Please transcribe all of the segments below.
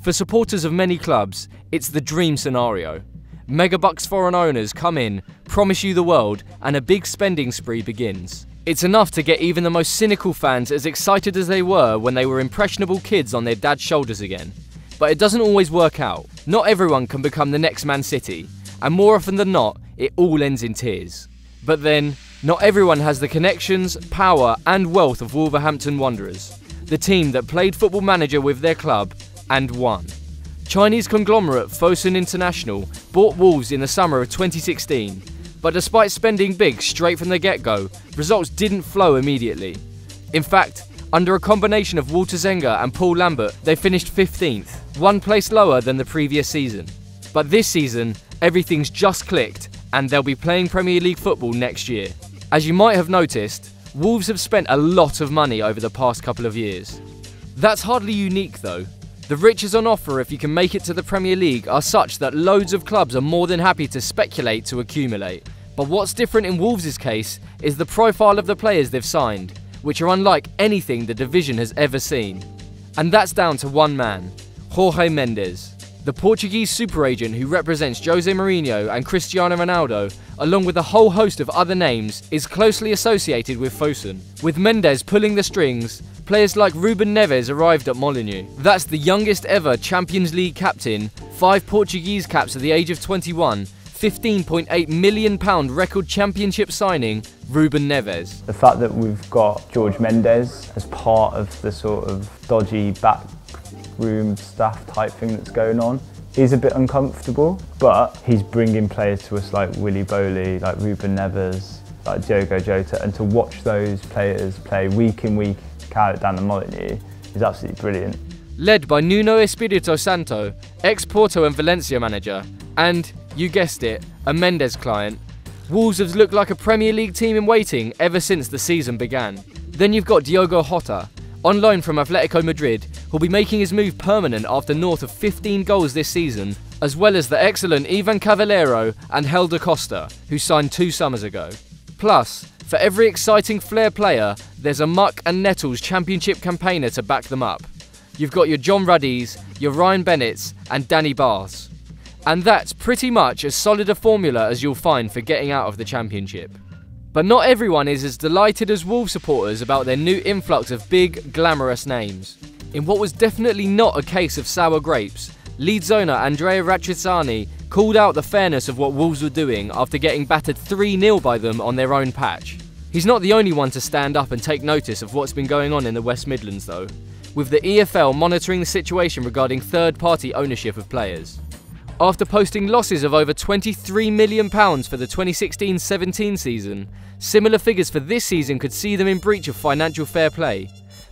For supporters of many clubs, it's the dream scenario. Megabucks foreign owners come in, promise you the world, and a big spending spree begins. It's enough to get even the most cynical fans as excited as they were when they were impressionable kids on their dad's shoulders again. But it doesn't always work out. Not everyone can become the next Man City, and more often than not, it all ends in tears. But then, not everyone has the connections, power and wealth of Wolverhampton Wanderers, the team that played Football Manager with their club and won. Chinese conglomerate Fosun International bought Wolves in the summer of 2016, but despite spending big straight from the get-go, results didn't flow immediately. In fact, under a combination of Walter Zenga and Paul Lambert, they finished 15th, one place lower than the previous season. But this season, everything's just clicked, and they'll be playing Premier League football next year. As you might have noticed, Wolves have spent a lot of money over the past couple of years. That's hardly unique though. The riches on offer if you can make it to the Premier League are such that loads of clubs are more than happy to speculate to accumulate. But what's different in Wolves' case is the profile of the players they've signed, which are unlike anything the division has ever seen. And that's down to one man, Jorge Mendes. The Portuguese super agent who represents Jose Mourinho and Cristiano Ronaldo, along with a whole host of other names, is closely associated with Fosun. With Mendes pulling the strings, players like Ruben Neves arrived at Molineux. That's the youngest ever Champions League captain, 5 Portuguese caps at the age of 21, £15.8 million record championship signing, Ruben Neves. The fact that we've got George Mendes as part of the sort of dodgy backroom staff type thing that's going on is a bit uncomfortable, but he's bringing players to us like Willy Boley, like Ruben Neves, like Diogo Jota, and to watch those players play week in, week out down the Molineux is absolutely brilliant. Led by Nuno Espirito Santo, ex-Porto and Valencia manager, and, you guessed it, a Mendes client, Wolves have looked like a Premier League team in waiting ever since the season began. Then you've got Diogo Jota, on loan from Atletico Madrid, who'll be making his move permanent after north of 15 goals this season, as well as the excellent Ivan Cavallero and Helder Costa, who signed 2 summers ago. Plus, for every exciting flair player, there's a Muck and Nettles championship campaigner to back them up. You've got your John Ruddies, your Ryan Bennetts and Danny Baths. And that's pretty much as solid a formula as you'll find for getting out of the championship. But not everyone is as delighted as Wolves supporters about their new influx of big, glamorous names. In what was definitely not a case of sour grapes, Leeds owner Andrea Rattrizzani called out the fairness of what Wolves were doing after getting battered 3-0 by them on their own patch. He's not the only one to stand up and take notice of what's been going on in the West Midlands though, with the EFL monitoring the situation regarding third-party ownership of players. After posting losses of over £23 million for the 2016-17 season, similar figures for this season could see them in breach of financial fair play.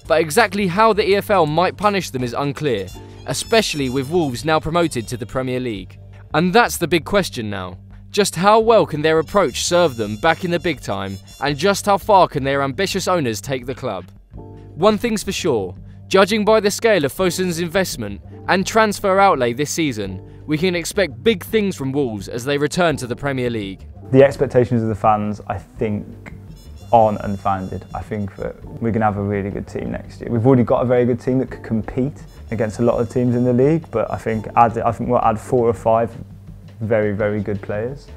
But exactly how the EFL might punish them is unclear, especially with Wolves now promoted to the Premier League. And that's the big question now. Just how well can their approach serve them back in the big time, and just how far can their ambitious owners take the club? One thing's for sure, judging by the scale of Fosun's investment and transfer outlay this season, we can expect big things from Wolves as they return to the Premier League. The expectations of the fans, I think, aren't unfounded. I think that we're going to have a really good team next year. We've already got a very good team that could compete against a lot of teams in the league, but I think we'll add 4 or 5 very, very good players.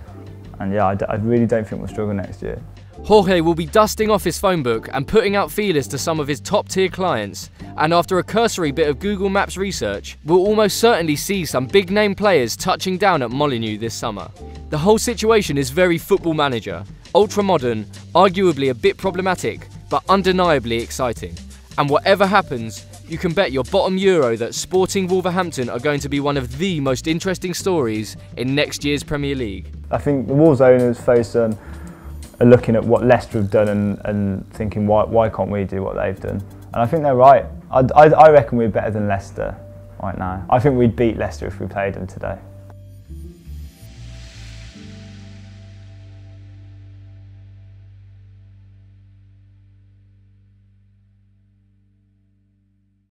And yeah, I really don't think we'll struggle next year. Jorge will be dusting off his phone book and putting out feelers to some of his top-tier clients, and after a cursory bit of Google Maps research, we'll almost certainly see some big-name players touching down at Molineux this summer. The whole situation is very Football Manager, ultra-modern, arguably a bit problematic, but undeniably exciting. And whatever happens, you can bet your bottom euro that Sporting Wolverhampton are going to be one of the most interesting stories in next year's Premier League. I think the Wolves owners, Fosun, are looking at what Leicester have done and thinking, why can't we do what they've done? And I think they're right. I reckon we're better than Leicester right now. I think we'd beat Leicester if we played them today.